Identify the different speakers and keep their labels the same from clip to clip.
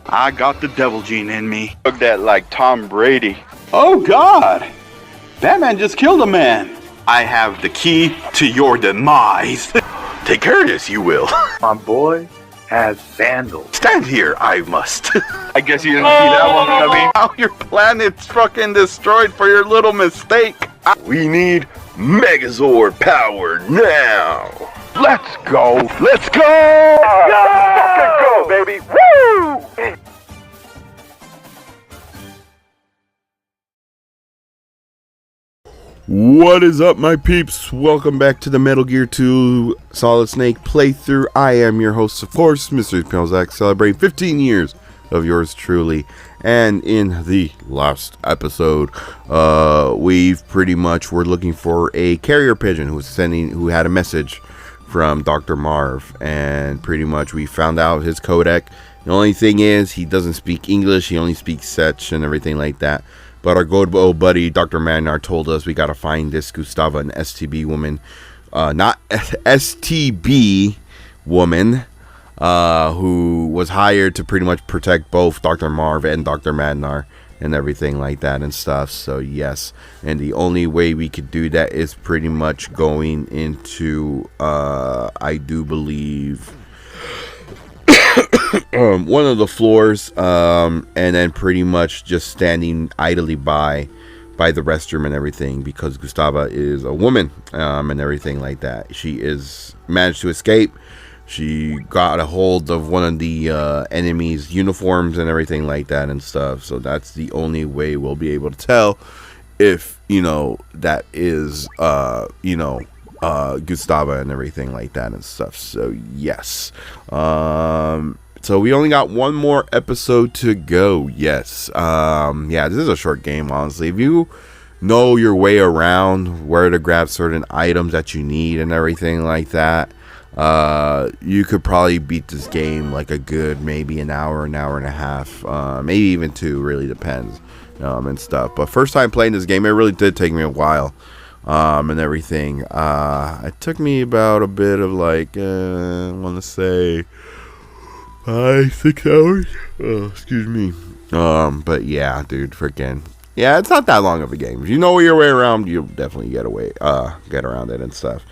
Speaker 1: I got the devil gene in me.
Speaker 2: Look that like Tom Brady.
Speaker 1: Oh God! That man just killed a man. I have the key to your demise.
Speaker 3: Take care of this, you will.
Speaker 4: My boy has vandals.
Speaker 3: Stand here, I must.
Speaker 2: I guess you didn't see that one coming.
Speaker 1: How your planet's fucking destroyed for your little mistake.
Speaker 3: We need Megazord power now.
Speaker 4: Let's go.
Speaker 3: Let's go!
Speaker 4: Fucking go, baby. Woo!
Speaker 5: What is up, my peeps? Welcome back to the Metal Gear 2 Solid Snake playthrough. I am your host, of course, mrespnozax, celebrating 15 years of yours truly. And in the last episode, we've pretty much were looking for a carrier pigeon who had a message from Dr. Marv, and pretty much we found out his codec. The only thing is he doesn't speak English, he only speaks Setch and everything like that. But our good old buddy Dr. Magnar told us we gotta find this Gustava, an STB woman, not STB woman, who was hired to pretty much protect both Dr. Marv and Dr. Magnar and everything like that and stuff. So yes, and the only way we could do that is pretty much going into I do believe one of the floors, and then pretty much just standing idly by the restroom and everything, because Gustava is a woman, and everything like that. She is managed to escape. She got a hold of one of the enemy's uniforms and everything like that and stuff. So that's the only way we'll be able to tell if, you know, that is, Gustava and everything like that and stuff. So yes, so we only got one more episode to go. Yes, yeah, this is a short game, honestly. If you know your way around where to grab certain items that you need and everything like that, you could probably beat this game like a good maybe an hour and a half, maybe even two, really depends, and stuff. But first time playing this game, it really did take me a while, and everything. It took me about a bit of like, I want to say 5-6 hours. Oh, excuse me. But yeah, dude, freaking yeah, it's not that long of a game. If you know your way around, you'll definitely get around it and stuff.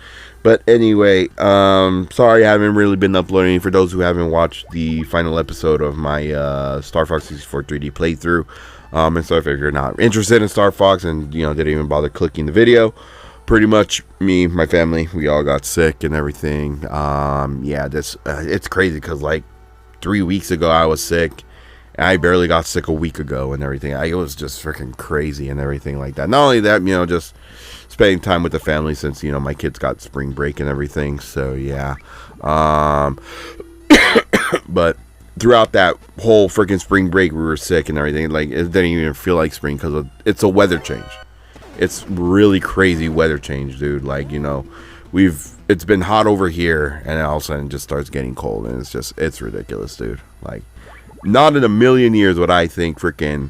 Speaker 5: But anyway, sorry I haven't really been uploading. For those who haven't watched the final episode of my Star Fox 64 3D playthrough, and so if you're not interested in Star Fox and didn't even bother clicking the video, pretty much me, my family, we all got sick and everything. Yeah, this it's crazy because like 3 weeks ago I was sick. I barely got sick a week ago and everything. It was just freaking crazy and everything like that. Not only that, just spending time with the family since, my kids got spring break and everything. So, yeah. But throughout that whole freaking spring break, we were sick and everything. Like, it didn't even feel like spring because it's a weather change. It's really crazy weather change, dude. Like, it's been hot over here and all of a sudden it just starts getting cold. And it's ridiculous, dude. Like, not in a million years would I think freaking,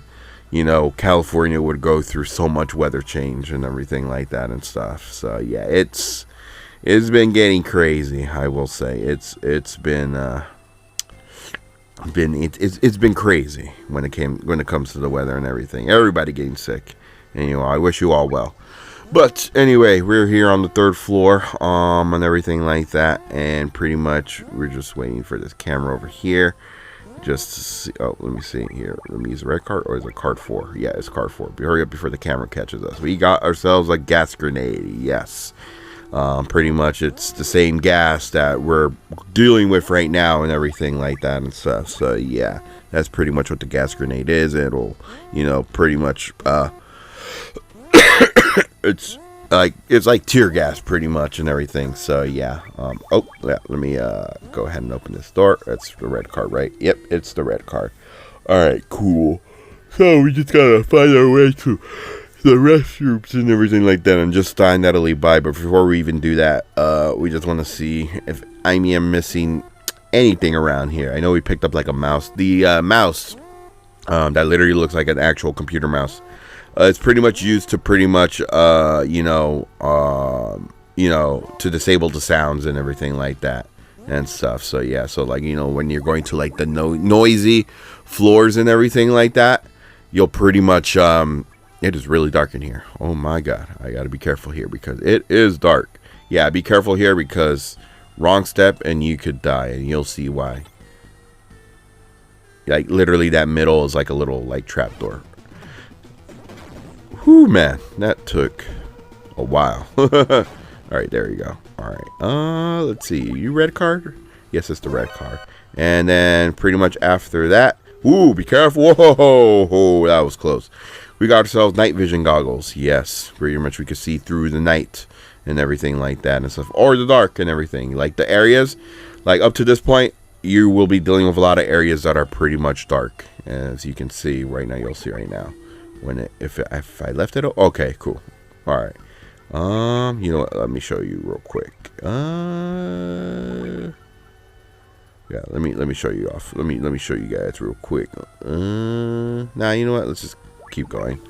Speaker 5: California would go through so much weather change and everything like that and stuff. So yeah, it's been getting crazy. I will say it's been crazy when it comes to the weather and everything. Everybody getting sick, and I wish you all well. But anyway, we're here on the 3rd floor, and everything like that, and pretty much we're just waiting for this camera over here. Just to see, oh, let me see here. Let me use the red card, or is it card 4? Yeah, it's card 4. Hurry up before the camera catches us. We got ourselves a gas grenade. Yes, pretty much it's the same gas that we're dealing with right now and everything like that and stuff. So yeah, that's pretty much what the gas grenade is. It'll, pretty much it's like tear gas pretty much and everything. So yeah, oh yeah, let me go ahead and open this door. That's the red card, right? Yep, it's the red card. All right, cool. So we just gotta find our way to the restrooms and everything like that, and just stand idly by. But before we even do that, we just want to see if I am missing anything around here. I know we picked up like a mouse. The mouse that literally looks like an actual computer mouse. It's pretty much used to pretty much, to disable the sounds and everything like that and stuff. So yeah, so like, you know, when you're going to like the noisy floors and everything like that, you'll pretty much it is really dark in here. Oh my god, I gotta be careful here because it is dark. Yeah, be careful here because wrong step and you could die, and you'll see why. Like literally that middle is like a little like trap door. Whew, man, that took a while. All right, there you go. All right, let's see, you red card? Yes, it's the red card. And then pretty much after that, ooh, be careful. Whoa, that was close. We got ourselves night vision goggles. Yes, pretty much we could see through the night and everything like that and stuff, or the dark and everything. Like the areas, like up to this point, you will be dealing with a lot of areas that are pretty much dark, as you can see right now. You'll see right now when it, if I left it. Okay, cool. All right. You know what? Let me show you real quick. Yeah, let me show you off. Let me show you guys real quick. Nah, you know what? Let's just keep going.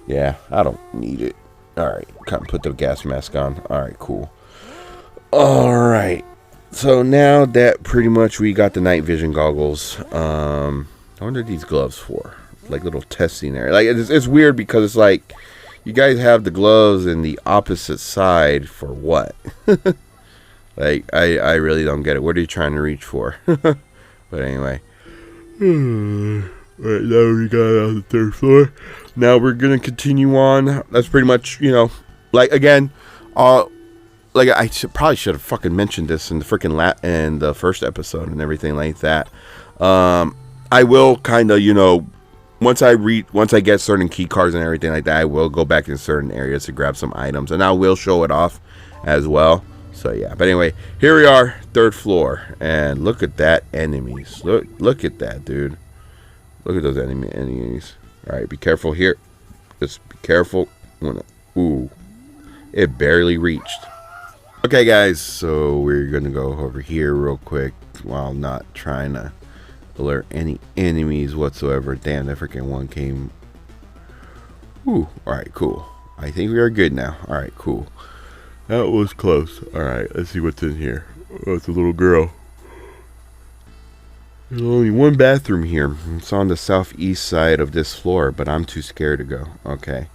Speaker 5: Yeah, I don't need it. All right, kind of put the gas mask on. All right, cool. All right. So now that pretty much we got the night vision goggles, I wonder these gloves for, like little testing there. Like it's weird because it's like you guys have the gloves in the opposite side for what? Like I really don't get it. What are you trying to reach for? But anyway, right now we got on the 3rd floor. Now we're gonna continue on. That's pretty much, you know, like again, like I probably should have fucking mentioned this in the freaking in the first episode and everything like that. I will kind of, you know, once I get certain key cards and everything like that, I will go back in certain areas to grab some items, and I will show it off as well. So yeah, but anyway, here we are, 3rd floor, and look at that enemies. Look at that, dude. Look at those enemies. All right, be careful here. Just be careful. Ooh, it barely reached. Okay, guys, so we're gonna go over here real quick while not trying to alert any enemies whatsoever. Damn, that freaking one came. Ooh, all right, cool. I think we are good now. All right, cool. That was close. All right, let's see what's in here. Oh, it's a little girl. There's only one bathroom here. It's on the southeast side of this floor, but I'm too scared to go. Okay,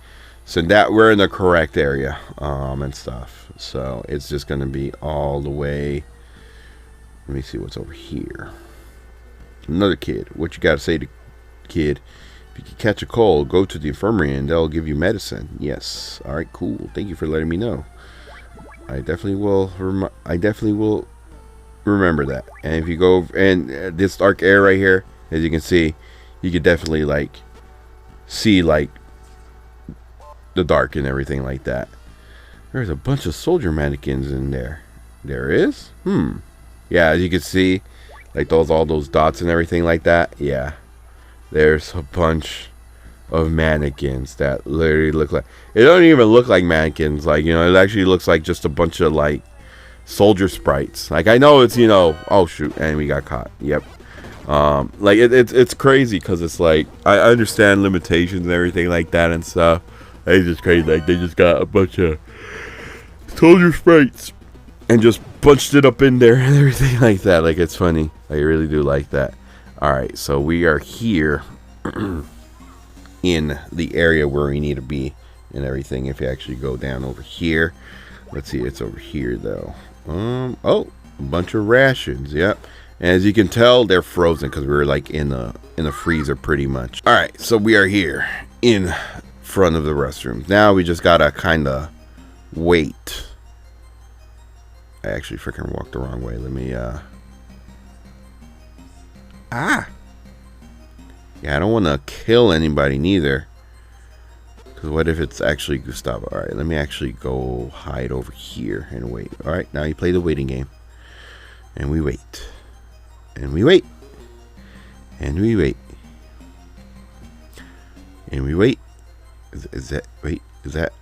Speaker 5: so that we're in the correct area, and stuff. So it's just gonna be all the way. Let me see what's over here. Another kid. What you gotta say to kid? If you can catch a cold, go to the infirmary and they'll give you medicine. Yes. All right. Cool. Thank you for letting me know. I definitely will. Remember that. And if you go and this dark area right here, as you can see, you can definitely like see like the dark and everything like that. There's a bunch of soldier mannequins in there. There is? Yeah, as you can see, like all those dots and everything like that. Yeah. There's a bunch of mannequins that literally look like, it don't even look like mannequins, like, you know, it actually looks like just a bunch of like soldier sprites. Like I know it's, you know, oh shoot, and we got caught. Yep. Like it's crazy because it's like I understand limitations and everything like that and stuff. It's just crazy, like they just got a bunch of soldier sprites and just punched it up in there and everything like that. Like it's funny. I really do like that. All right, so we are here in the area where we need to be and everything. If you actually go down over here, let's see, it's over here though. Oh, a bunch of rations. Yep. And as you can tell, they're frozen because we were like in the freezer pretty much. All right, so we are here in front of the restrooms. Now we just gotta kind of wait. I actually freaking walked the wrong way. Let me yeah, I don't want to kill anybody neither, because what if it's actually Gustava? All right, let me actually go hide over here and wait. All right, now you play the waiting game, and we wait, and we wait, and we wait, and we wait. Is that, wait, is that,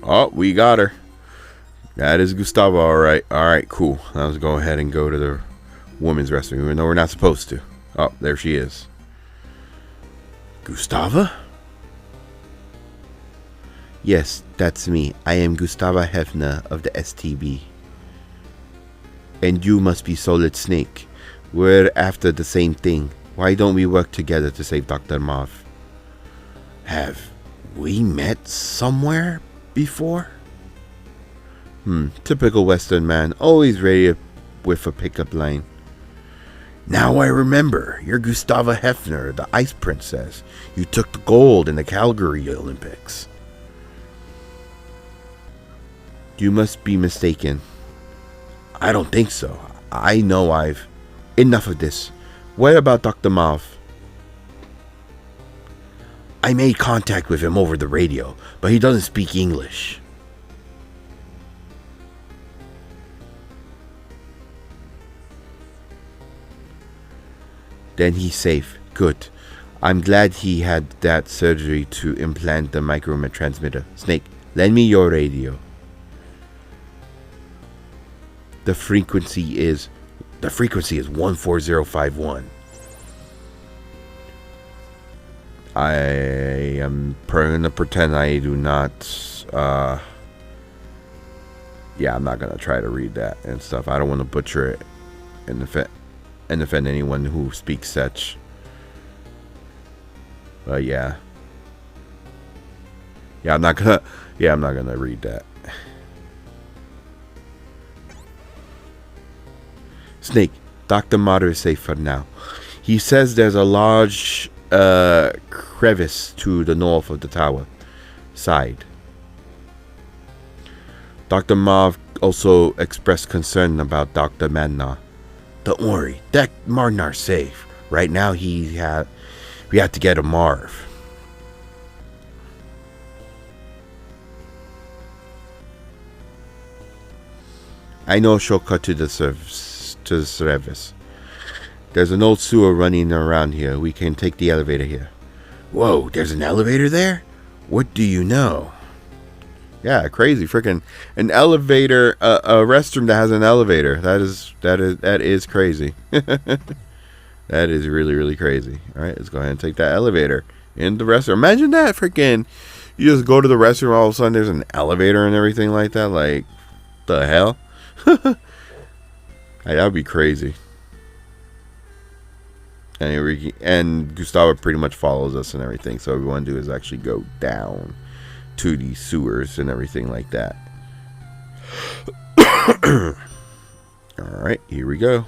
Speaker 5: Oh, we got her. That is Gustava. All right, cool. Let's go ahead and go to the women's wrestling, even though we're not supposed to. Oh, there she is. Gustava? Yes, that's me. I am Gustava Hefner of the STB. And you must be Solid Snake. We're after the same thing. Why don't we work together to save Dr. Marv? Have we met somewhere before? Typical Western man, always ready with a pickup line. Now I remember, you're Gustava Hefner, the Ice Princess. You took the gold in the Calgary Olympics. You must be mistaken. I don't think so. I know I've... Enough of this. What about Dr. Marv? I made contact with him over the radio, but he doesn't speak English. Then he's safe. Good. I'm glad he had that surgery to implant the microtransmitter. Snake, lend me your radio. The frequency is 14051. I am gonna pretend I do not. Yeah, I'm not gonna try to read that and stuff. I don't want to butcher it and offend anyone who speaks such. But yeah, I'm not gonna read that. Snake, Dr. Marv is safe for now. He says there's a large crevice to the north of the tower side. Dr. Marv also expressed concern about Dr. Madnar. Don't worry, that Madnar's safe. Right now we have to get a Marv. I know a shortcut to the service. There's an old sewer running around here. We can take the elevator here. Whoa, there's an elevator there? What do you know? Yeah, crazy freaking an elevator, a restroom that has an elevator. That is crazy. That is really, really crazy. All right, let's go ahead and take that elevator in the restroom. Imagine that freaking, you just go to the restroom, all of a sudden there's an elevator and everything like that. Like, the hell? That would be crazy. And Gustava pretty much follows us and everything. So what we want to do is actually go down to the sewers and everything like that. Alright, here we go.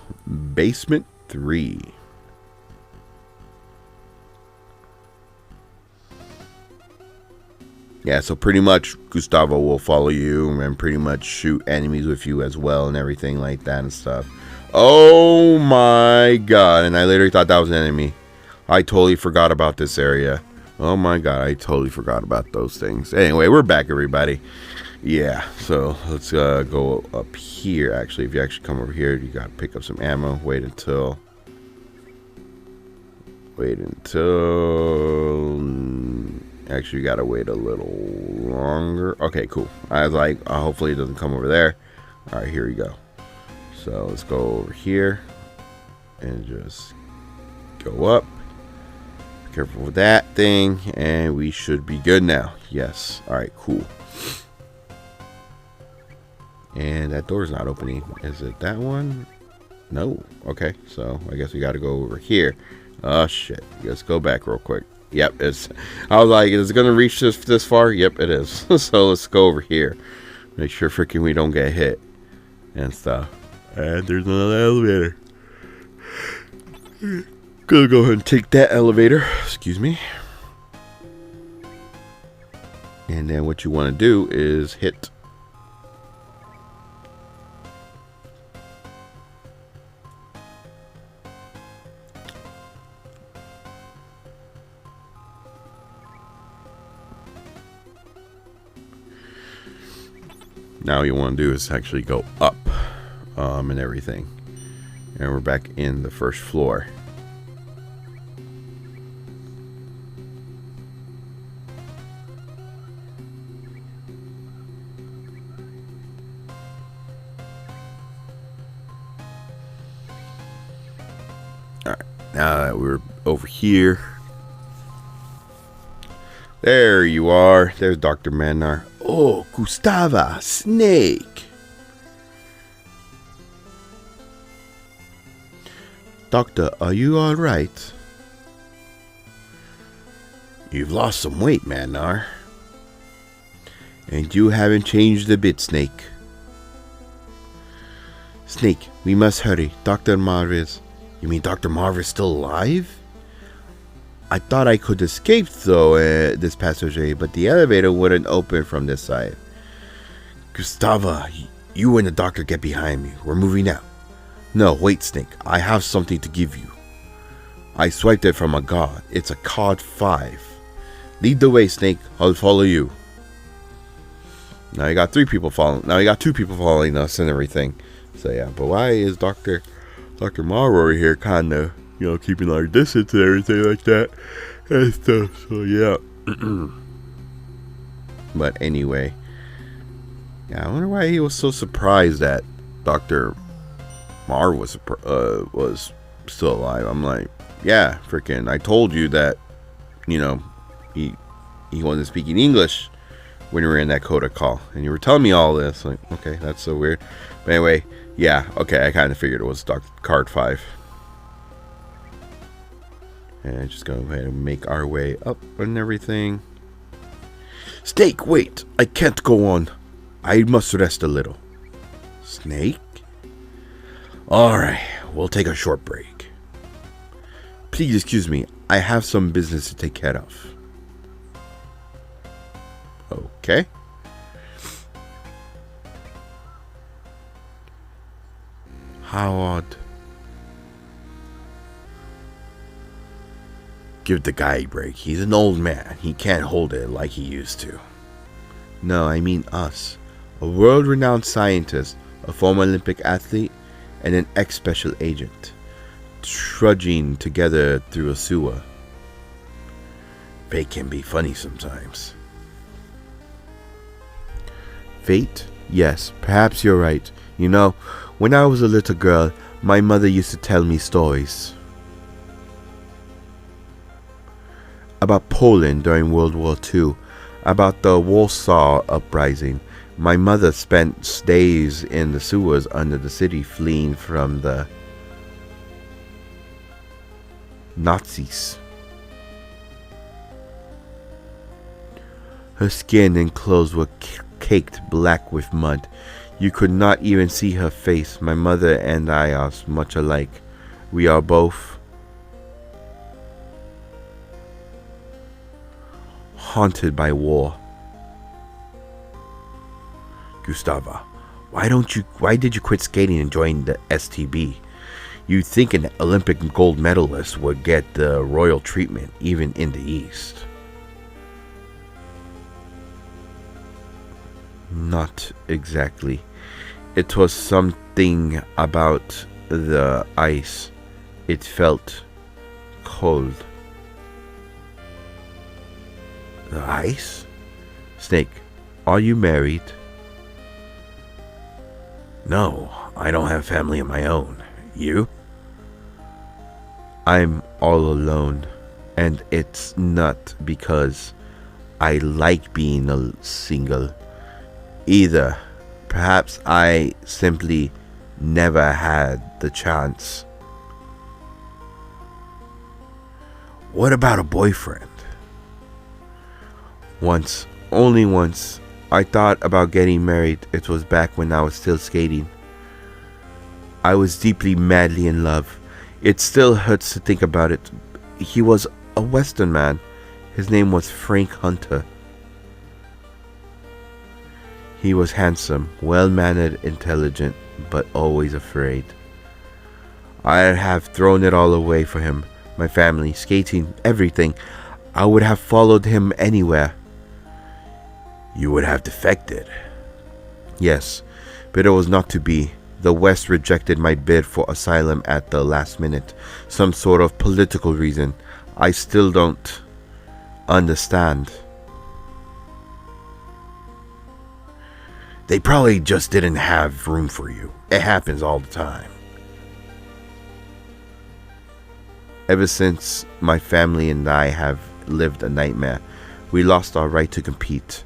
Speaker 5: Basement 3. Yeah, so pretty much Gustavo will follow you and pretty much shoot enemies with you as well and everything like that and stuff. Oh my god, and I literally thought that was an enemy. I totally forgot about this area. Oh my god, I totally forgot about those things. Anyway, we're back, everybody. Yeah, so let's go up here. Actually, if you actually come over here, you gotta pick up some ammo. Wait until actually you gotta wait a little longer. Okay, cool. I was like, hopefully it doesn't come over there. All right, here we go. So let's go over here and just go up. Be careful with that thing, and we should be good now. Yes. All right, cool. And that door's not opening. Is it that one? No. Okay, so I guess we got to go over here. Oh shit. Let's go back real quick. Yep, I was like, is it gonna reach this far? Yep, it is. So let's go over here. Make sure freaking we don't get hit and stuff. And there's another elevator. Gonna go ahead and take that elevator. Excuse me. And then what you want to do is hit. Now you want to do is actually go up and everything. And we're back in the first floor. Now that we're over here. There you are. There's Dr. Manar. Oh, Gustava, Snake. Doctor, are you alright? You've lost some weight, Manar. And you haven't changed a bit, Snake. Snake, we must hurry. Dr. Marv is... You mean Dr. Marv is still alive? I thought I could escape, though, this passageway, but the elevator wouldn't open from this side. Gustava, you and the doctor get behind me. We're moving out. No, wait, Snake. I have something to give you. I swiped it from a god. It's a card 5. Lead the way, Snake. I'll follow you. Now you got 3 people following. Now you got 2 people following us and everything. So yeah, but why is Dr. Marv over here kind of, keeping our distance and everything like that and stuff? So yeah. But anyway, yeah, I wonder why he was so surprised that Dr. Marv was still alive. I'm like, yeah, freaking, I told you that, he wasn't speaking English when we were in that Coda call, and you were telling me all this. Like, okay, that's so weird. But anyway, yeah, okay, I kind of figured it was card 5. And just go ahead and make our way up and everything. Snake, wait, I can't go on. I must rest a little. Snake? Alright, we'll take a short break. Please excuse me, I have some business to take care of. Okay. How odd. Give the guy a break. He's an old man. He can't hold it like he used to. No, I mean us. A world-renowned scientist, a former Olympic athlete, and an ex-special agent. Trudging together through a sewer. Fate can be funny sometimes. Fate? Yes, perhaps you're right. When I was a little girl, my mother used to tell me stories about Poland during World War II, about the Warsaw Uprising. My mother spent days in the sewers under the city fleeing from the Nazis. Her skin and clothes were caked black with mud. You could not even see her face. My mother and I are much alike. We are both haunted by war. Gustava, why did you quit skating and join the STB? You'd think an Olympic gold medalist would get the royal treatment even in the East. Not exactly. It was something about the ice. It felt cold. The ice? Snake, are you married? No, I don't have family of my own. You? I'm all alone. And it's not because I like being single. Either. Perhaps I simply never had the chance. What about a boyfriend? Once, only once, I thought about getting married. It was back when I was still skating. I was deeply, madly in love. It still hurts to think about it. He was a Western man. His name was Frank Hunter. He was handsome, well-mannered, intelligent, but always afraid. I'd have thrown it all away for him. My family, skating, everything. I would have followed him anywhere. You would have defected. Yes, but it was not to be. The West rejected my bid for asylum at the last minute. Some sort of political reason. I still don't understand. They probably just didn't have room for you. It happens all the time. Ever since my family and I have lived a nightmare. We lost our right to compete.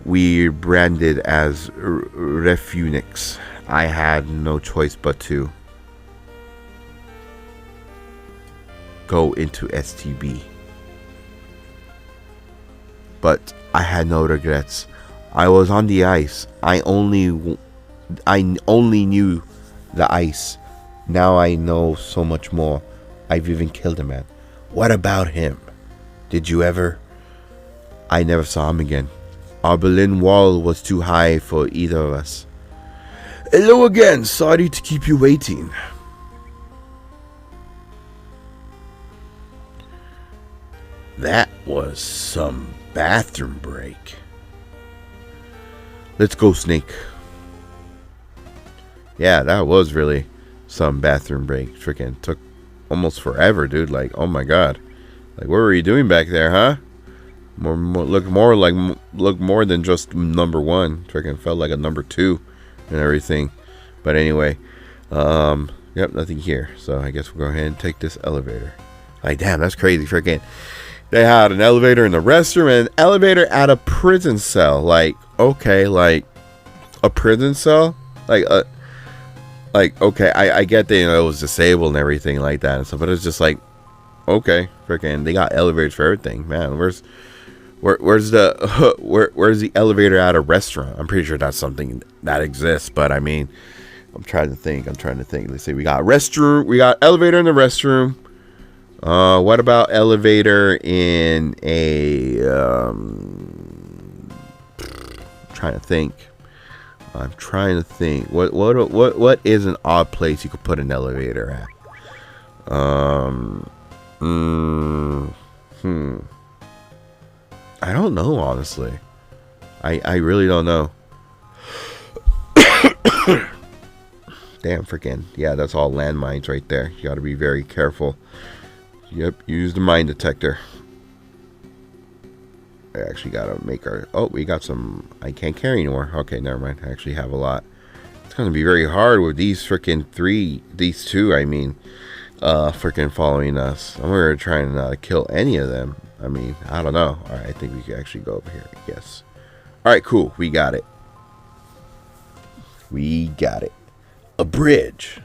Speaker 5: We branded as refunix. I had no choice but to go into STB. But I had no regrets. I was on the ice. I only knew the ice. Now I know so much more. I've even killed a man. What about him? Did you ever? I never saw him again. Our Berlin Wall was too high for either of us. Hello again. Sorry to keep you waiting. That was some bathroom break. Let's go, Snake. Yeah, that was really some bathroom break. Freaking took almost forever, dude. Like, oh my god. Like, what were you doing back there, huh? Look more than just number one. Freaking felt like a number two and everything. But anyway, yep, nothing here. So I guess we'll go ahead and take this elevator. Like, damn, that's crazy. Freaking, they had an elevator in the restroom and an elevator at a prison cell. Like, okay, like a prison cell, like okay, I get that, you know, it was disabled and everything like that and stuff, but it's just like, okay, freaking, they got elevators for everything, man. Where's the elevator at a restaurant? I'm pretty sure that's something that exists, but I mean, I'm trying to think. Let's see, we got elevator in the restroom. What about elevator in a I'm trying to think. What is an odd place you could put an elevator at? I don't know, honestly. I really don't know. Damn, freaking. Yeah, that's all landmines right there. You gotta be very careful. Yep, use the mine detector. I actually gotta make our... Oh, we got some... I can't carry anymore. Okay, never mind. I actually have a lot. It's gonna be very hard with these freaking these two, I mean, freaking following us. I'm gonna try and not kill any of them. I mean, I don't know. Alright, I think we can actually go over here. Yes. Alright, cool. We got it. A bridge.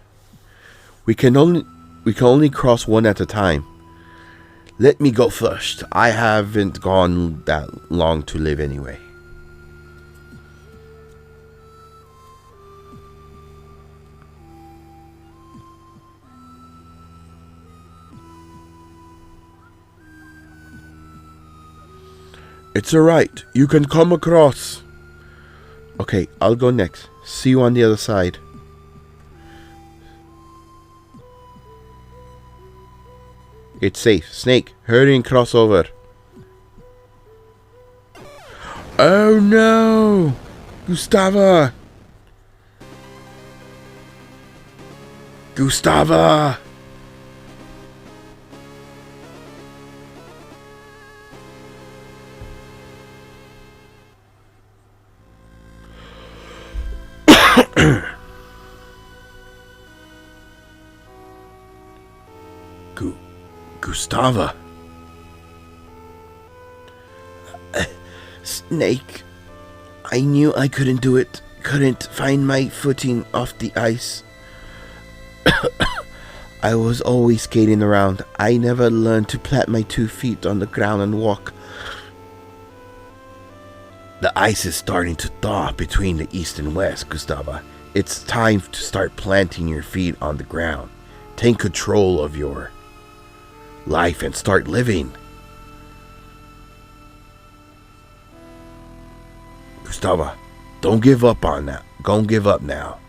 Speaker 5: We can only cross one at a time. Let me go first. I haven't gone that long to live anyway. It's alright. You can come across. Okay, I'll go next. See you on the other side. It's safe. Snake, hurry and cross over. Oh no! Gustava! Gustava! Gustava. Snake. I knew I couldn't do it. Couldn't find my footing off the ice. I was always skating around. I never learned to plant my 2 feet on the ground and walk. The ice is starting to thaw between the east and west, Gustava. It's time to start planting your feet on the ground. Take control of your life and start living. Gustava, don't give up on that. Don't give up now.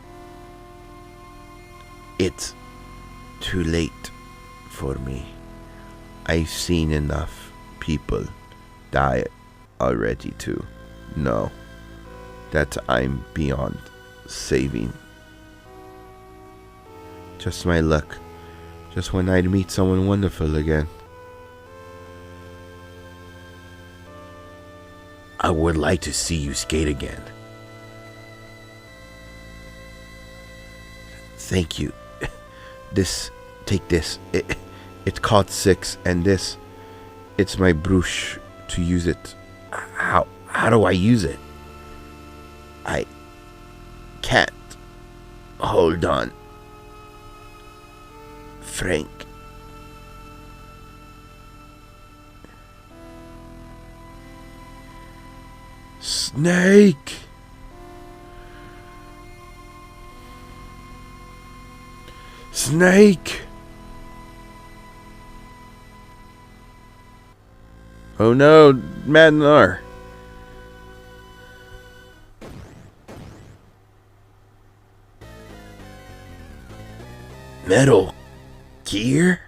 Speaker 5: It's too late for me. I've seen enough people die already to know that I'm beyond saving. Just my luck. Just when I'd meet someone wonderful again. I would like to see you skate again. Thank you. Take this. It's called 6, and this, it's my brush to use it. How do I use it? I can't. Hold on. Frank. Snake. Snake. Oh no, Madnar. Metal Gear?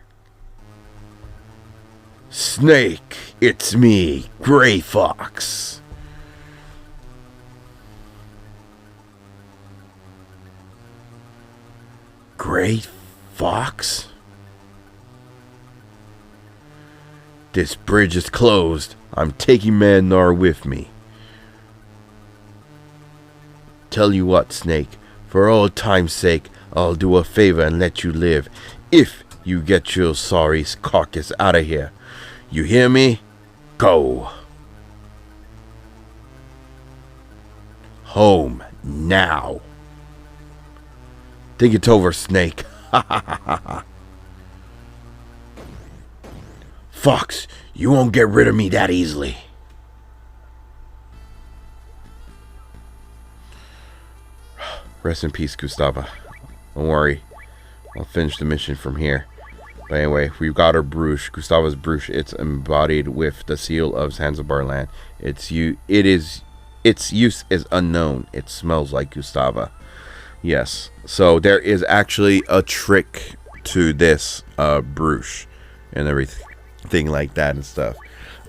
Speaker 5: Snake, it's me, Gray Fox. Gray Fox? This bridge is closed. I'm taking Madnar with me. Tell you what, Snake, for old time's sake, I'll do a favor and let you live if you get your sorry carcass out of here. You hear me? Go. Home now. Think it over, Snake. Fox, you won't get rid of me that easily. Rest in peace, Gustava. Don't worry. I'll finish the mission from here. But anyway, we've got our brush, Gustava's brush. It's embodied with the seal of Zanzibar land. Its use is unknown. It smells like Gustava. Yes. So there is actually a trick to this brush and everything like that and stuff.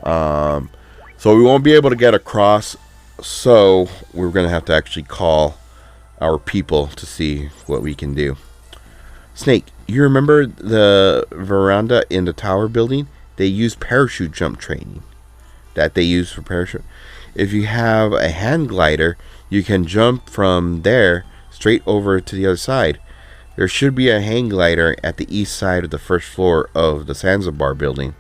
Speaker 5: So we won't be able to get across. So we're gonna have to actually call our people to see what we can do. Snake, you remember the veranda in the tower building? They use parachute jump training that they use for parachute. If you have a hand glider, you can jump from there straight over to the other side. There should be a hang glider at the east side of the first floor of the Zanzibar building.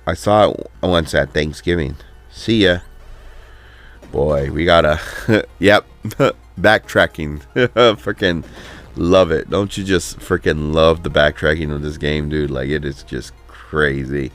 Speaker 5: I saw it once at Thanksgiving. See ya. Boy, we gotta... Yep. Backtracking. Freaking love it. Don't you just freaking love the backtracking of this game, dude? Like, it is just crazy.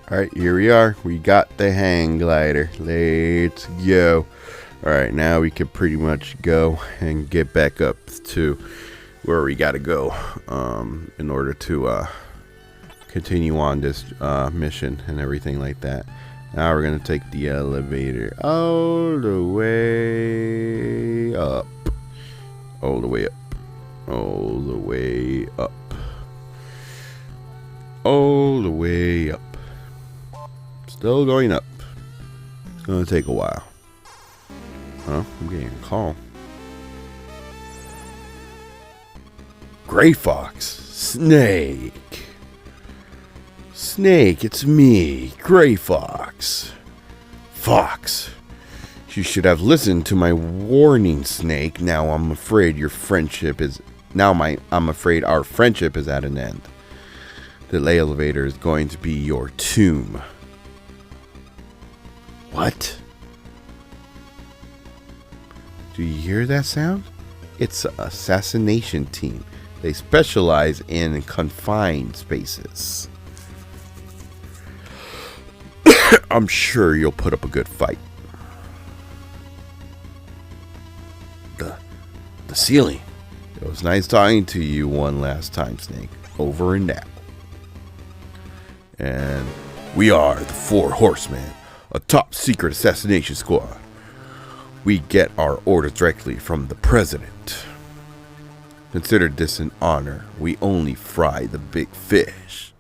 Speaker 5: Alright, here we are. We got the hang glider. Let's go. Alright, now we can pretty much go and get back up to where we gotta go in order to continue on this mission and everything like that. Now we're gonna take the elevator all the way up. All the way up. All the way up. All the way up. Still going up. It's gonna take a while. Oh, I'm getting a call. Gray Fox. Snake. Snake, it's me, Gray Fox. Fox. You should have listened to my warning, Snake. Now I'm afraid your friendship is I'm afraid our friendship is at an end. The elevator is going to be your tomb. What? Do you hear that sound? It's an assassination team. They specialize in confined spaces. I'm sure you'll put up a good fight. The ceiling. It was nice talking to you one last time, Snake. Over and out. And we are the Four Horsemen, a top secret assassination squad. We get our orders directly from the president. Consider this an honor. We only fry the big fish.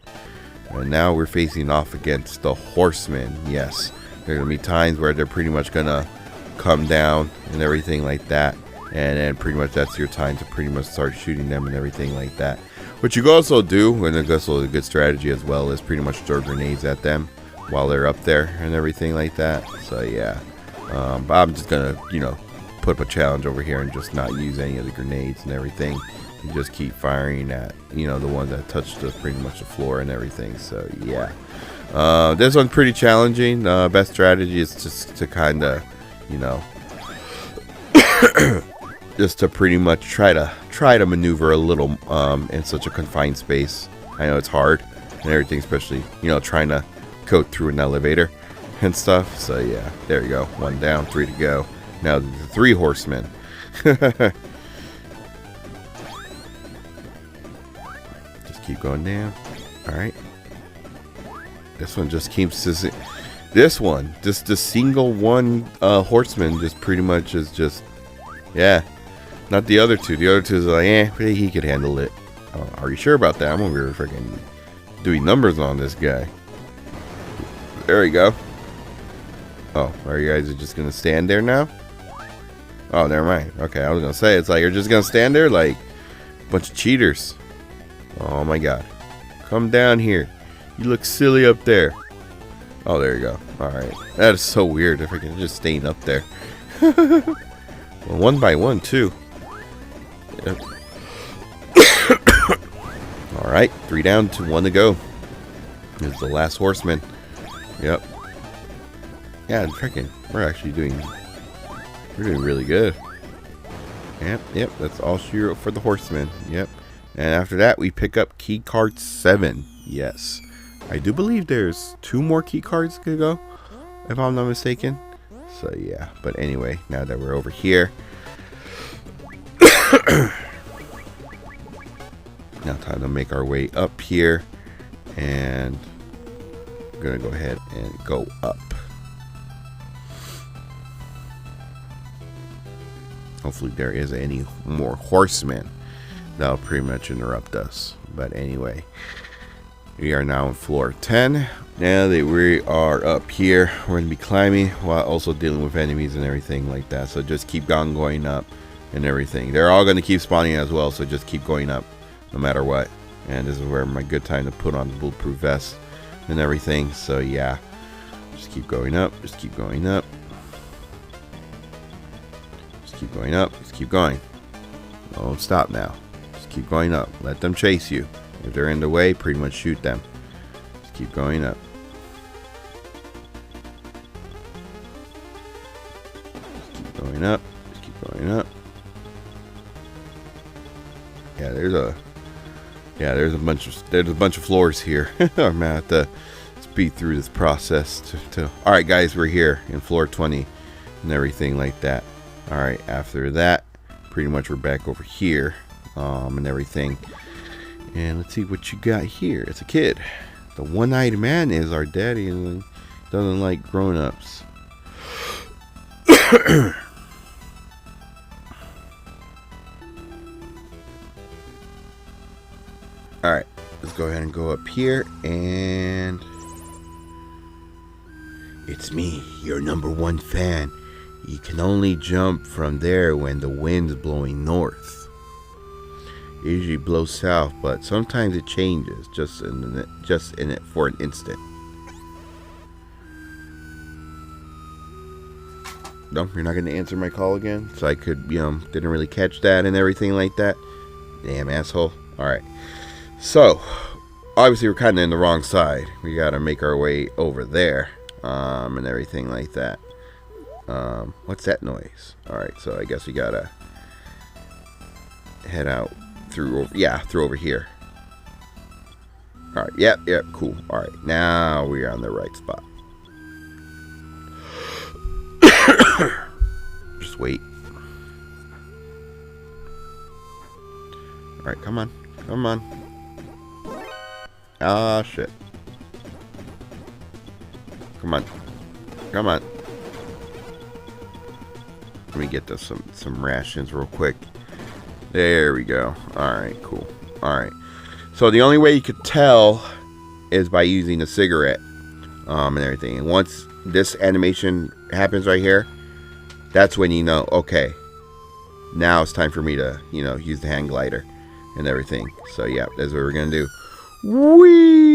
Speaker 5: And now we're facing off against the horsemen. Yes, there are going to be times where they're pretty much going to come down and everything like that. And then pretty much that's your time to pretty much start shooting them and everything like that. What you can also do, and that's also a good strategy as well, is pretty much throw grenades at them while they're up there and everything like that. So yeah, but I'm just going to, put up a challenge over here and just not use any of the grenades and everything. You just keep firing at, the ones that touch pretty much the floor and everything. So yeah, this one's pretty challenging. Best strategy is just to kind of, just to pretty much try to maneuver a little in such a confined space. I know it's hard and everything, especially trying to go through an elevator and stuff. So yeah, there you go. 1 down, 3 to go. Now the 3 horsemen. Keep going down. Alright. This one just keeps this one. Just the single one horseman just pretty much is just, yeah. Not the other two. The other two is like, he could handle it. Are you sure about that? I'm over here freaking doing numbers on this guy. There we go. Oh, are you guys just gonna stand there now? Oh, never mind. Okay, I was gonna say, it's like you're just gonna stand there like a bunch of cheaters. Oh my god. Come down here. You look silly up there. Oh, there you go. Alright. That is so weird if I can just staying up there. Well, 1 by 1 too. Yep. Alright. 3 down to 1 to go. This is the last horseman. Yep. Yeah, freaking. We're doing really good. Yep. That's all for the horseman. Yep. And after that, we pick up key card 7. Yes. I do believe there's 2 more key cards to go, if I'm not mistaken. So, yeah. But anyway, now that we're over here. Now time to make our way up here. And we're going to go ahead and go up. Hopefully there isn't any more horsemen. That'll pretty much interrupt us. But anyway, we are now on floor 10. Now that we are up here, we're going to be climbing while also dealing with enemies and everything like that. So just keep on going up and everything. They're all going to keep spawning as well, so just keep going up no matter what. And this is where my good time to put on the bulletproof vest and everything. So yeah, just keep going up. Just keep going up. Just keep going up. Just keep going. Don't stop now. Keep going up. Let them chase you. If they're in the way, pretty much shoot them. Just keep going up. Just keep going up. Just keep going up. Yeah, there's a bunch of floors here. I'm gonna have to speed through this process to all right, guys, we're here in floor 20 and everything like that. All right, after that, pretty much we're back over here, and everything. And let's see what you got here. It's a kid. The one-eyed man is our daddy and doesn't like grown-ups. All right, let's go ahead and go up here, and it's me, your #1 fan. You can only jump from there when the wind's blowing north. It usually blows south, but sometimes it changes just in it for an instant. No, you're not going to answer my call again? So I could, didn't really catch that and everything like that. Damn asshole. Alright. So, obviously we're kind of in the wrong side. We got to make our way over there. And everything like that. What's that noise? Alright, so I guess we got to head out through over here. Alright, yep, cool. Alright, now we're on the right spot. Just wait. Alright, come on. Ah, shit. Come on. Let me get this some rations real quick. There we go. Alright, cool. Alright. So the only way you could tell is by using a cigarette. And everything. And once this animation happens right here, that's when you know, okay, now it's time for me to, use the hang glider and everything. So yeah, that's what we're gonna do. Whee!